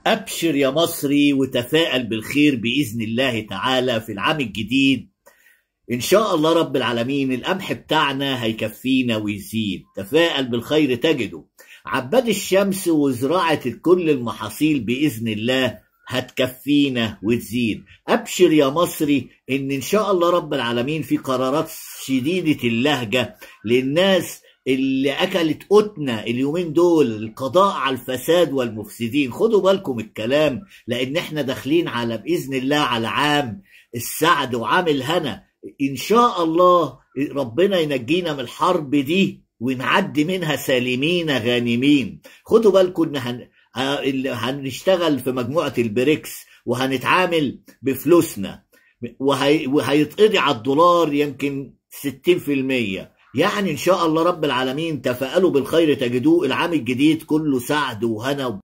أبشر يا مصري وتفائل بالخير بإذن الله تعالى في العام الجديد. إن شاء الله رب العالمين القمح بتاعنا هيكفينا ويزيد. تفائل بالخير تجده. عباد الشمس وزراعة كل المحاصيل بإذن الله هتكفينا وتزيد. أبشر يا مصري إن شاء الله رب العالمين في قرارات شديدة اللهجة للناس اللي أكلت قوتنا اليومين دول، القضاء على الفساد والمفسدين. خدوا بالكم الكلام، لأن احنا داخلين على بإذن الله على عام السعد وعام الهنا. إن شاء الله ربنا ينجينا من الحرب دي ونعدي منها سالمين غانمين. خدوا بالكم إن هنشتغل في مجموعة البريكس وهنتعامل بفلوسنا، وهيتقضي على الدولار يمكن 60%. يعني إن شاء الله رب العالمين تفائلوا بالخير تجدوه. العام الجديد كله سعد وهنا.